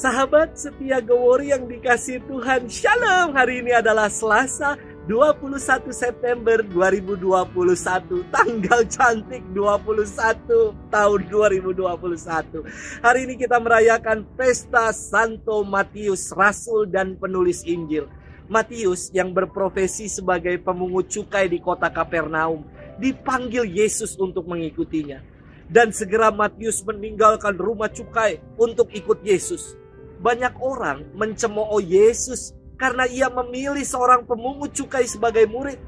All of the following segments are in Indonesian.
Sahabat setia Gewori yang dikasihi Tuhan, Shalom. Hari ini adalah Selasa 21 September 2021. Tanggal cantik 21 tahun 2021. Hari ini kita merayakan pesta Santo Matius, Rasul dan penulis Injil. Matius yang berprofesi sebagai pemungut cukai di kota Kapernaum dipanggil Yesus untuk mengikutinya. Dan segera Matius meninggalkan rumah cukai untuk ikut Yesus. Banyak orang mencemooh Yesus karena ia memilih seorang pemungut cukai sebagai murid.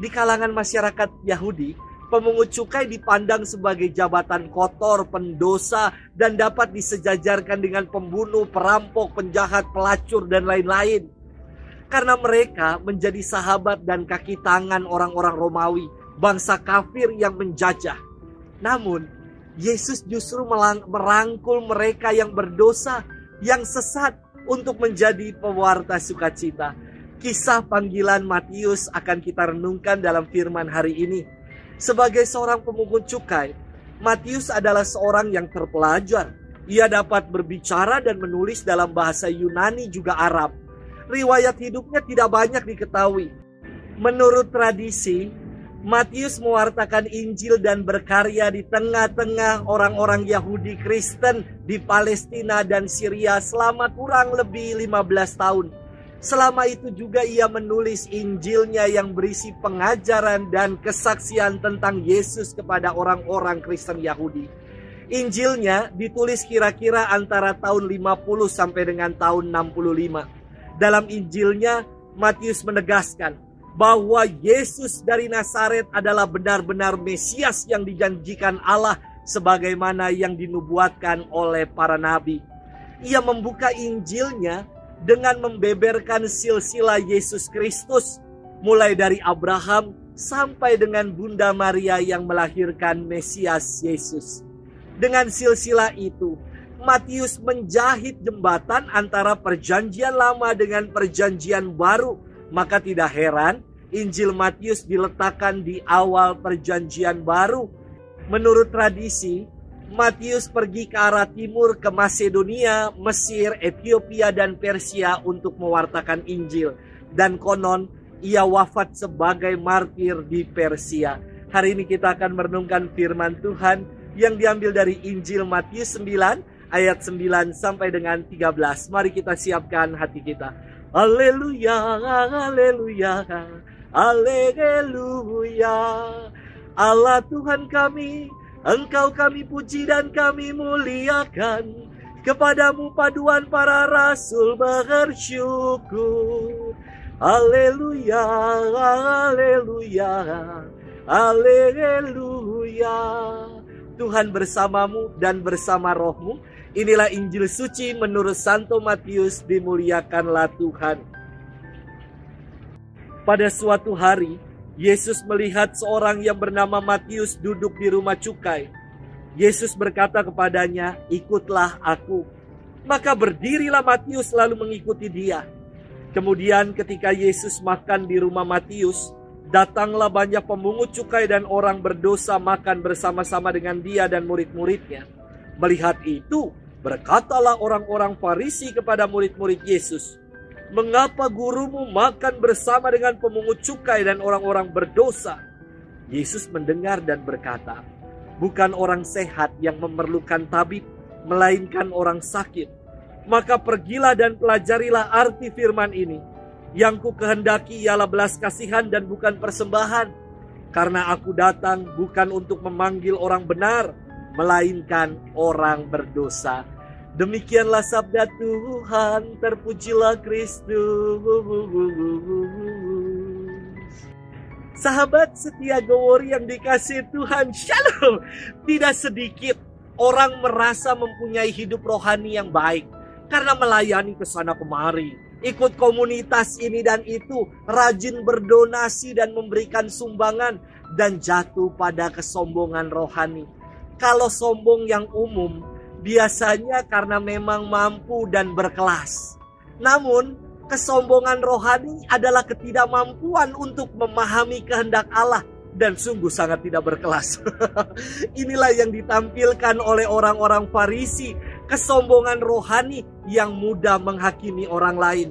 Di kalangan masyarakat Yahudi, pemungut cukai dipandang sebagai jabatan kotor, pendosa, dan dapat disejajarkan dengan pembunuh, perampok, penjahat, pelacur, dan lain-lain. Karena mereka menjadi sahabat dan kaki tangan orang-orang Romawi, bangsa kafir yang menjajah. Namun, Yesus justru merangkul mereka yang berdosa, yang sesat, untuk menjadi pewarta sukacita. Kisah panggilan Matius akan kita renungkan dalam firman hari ini. Sebagai seorang pemungut cukai, Matius adalah seorang yang terpelajar. Ia dapat berbicara dan menulis dalam bahasa Yunani juga Arab. Riwayat hidupnya tidak banyak diketahui. Menurut tradisi, Matius mewartakan Injil dan berkarya di tengah-tengah orang-orang Yahudi Kristen di Palestina dan Syria selama kurang lebih 15 tahun. Selama itu juga ia menulis Injilnya yang berisi pengajaran dan kesaksian tentang Yesus kepada orang-orang Kristen Yahudi. Injilnya ditulis kira-kira antara tahun 50 sampai dengan tahun 65. Dalam Injilnya, Matius menegaskan bahwa Yesus dari Nazaret adalah benar-benar Mesias yang dijanjikan Allah sebagaimana yang dinubuatkan oleh para nabi. Ia membuka Injilnya dengan membeberkan silsilah Yesus Kristus, mulai dari Abraham sampai dengan Bunda Maria yang melahirkan Mesias Yesus. Dengan silsilah itu, Matius menjahit jembatan antara perjanjian lama dengan perjanjian baru. Maka tidak heran Injil Matius diletakkan di awal perjanjian baru. Menurut tradisi, Matius pergi ke arah timur ke Masedonia, Mesir, Ethiopia, dan Persia untuk mewartakan Injil. Dan konon ia wafat sebagai martir di Persia. Hari ini kita akan merenungkan firman Tuhan yang diambil dari Injil Matius 9 ayat 9 sampai dengan 13. Mari kita siapkan hati kita. Haleluya, haleluya, haleluya. Allah Tuhan kami, Engkau kami puji dan kami muliakan. Kepadamu paduan para rasul bersyukur. Haleluya, haleluya, haleluya. Tuhan bersamamu dan bersama rohmu. Inilah Injil suci menurut Santo Matius, dimuliakanlah Tuhan. Pada suatu hari, Yesus melihat seorang yang bernama Matius duduk di rumah cukai. Yesus berkata kepadanya, "Ikutlah aku." Maka berdirilah Matius lalu mengikuti dia. Kemudian ketika Yesus makan di rumah Matius, datanglah banyak pemungut cukai dan orang berdosa makan bersama-sama dengan dia dan murid-muridnya. Melihat itu, berkatalah orang-orang Farisi kepada murid-murid Yesus, "Mengapa gurumu makan bersama dengan pemungut cukai dan orang-orang berdosa?" Yesus mendengar dan berkata, "Bukan orang sehat yang memerlukan tabib, melainkan orang sakit. Maka pergilah dan pelajarilah arti firman ini. Yang ku kehendaki ialah belas kasihan dan bukan persembahan. Karena aku datang bukan untuk memanggil orang benar, melainkan orang berdosa." Demikianlah sabda Tuhan, terpujilah Kristus. Sahabat setia Gewori yang dikasihi Tuhan, Shalom. Tidak sedikit orang merasa mempunyai hidup rohani yang baik karena melayani ke sana kemari, ikut komunitas ini dan itu, rajin berdonasi dan memberikan sumbangan, dan jatuh pada kesombongan rohani. Kalau sombong yang umum, biasanya karena memang mampu dan berkelas. Namun, kesombongan rohani adalah ketidakmampuan untuk memahami kehendak Allah dan sungguh sangat tidak berkelas. Inilah yang ditampilkan oleh orang-orang Farisi kesombongan rohani yang mudah menghakimi orang lain.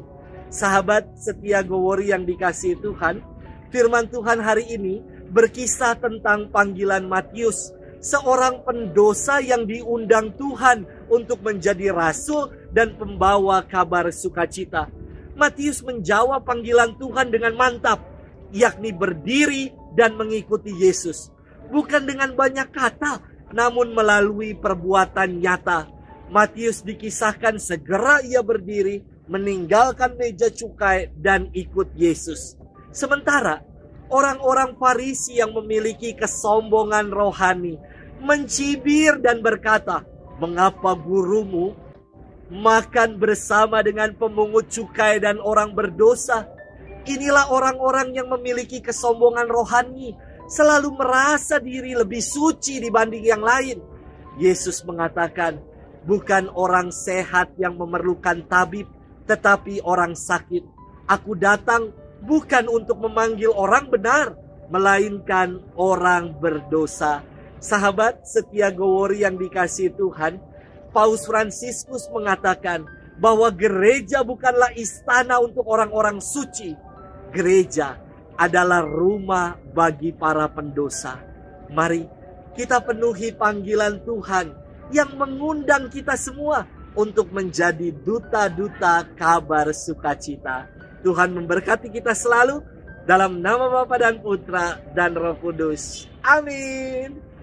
Sahabat setia Gowori yang dikasihi Tuhan, firman Tuhan hari ini berkisah tentang panggilan Matius, seorang pendosa yang diundang Tuhan untuk menjadi rasul dan pembawa kabar sukacita. Matius menjawab panggilan Tuhan dengan mantap, yakni berdiri dan mengikuti Yesus. Bukan dengan banyak kata, namun melalui perbuatan nyata. Matius dikisahkan segera ia berdiri, meninggalkan meja cukai dan ikut Yesus. Sementara orang-orang Farisi yang memiliki kesombongan rohani mencibir dan berkata, "Mengapa gurumu makan bersama dengan pemungut cukai dan orang berdosa?" Inilah orang-orang yang memiliki kesombongan rohani, selalu merasa diri lebih suci dibanding yang lain. Yesus mengatakan, bukan orang sehat yang memerlukan tabib, tetapi orang sakit. Aku datang bukan untuk memanggil orang benar, melainkan orang berdosa. Sahabat setia Gowori yang dikasihi Tuhan, Paus Fransiskus mengatakan bahwa gereja bukanlah istana untuk orang-orang suci. Gereja adalah rumah bagi para pendosa. Mari kita penuhi panggilan Tuhan yang mengundang kita semua untuk menjadi duta-duta kabar sukacita. Tuhan memberkati kita selalu dalam nama Bapa dan Putra dan Roh Kudus. Amin.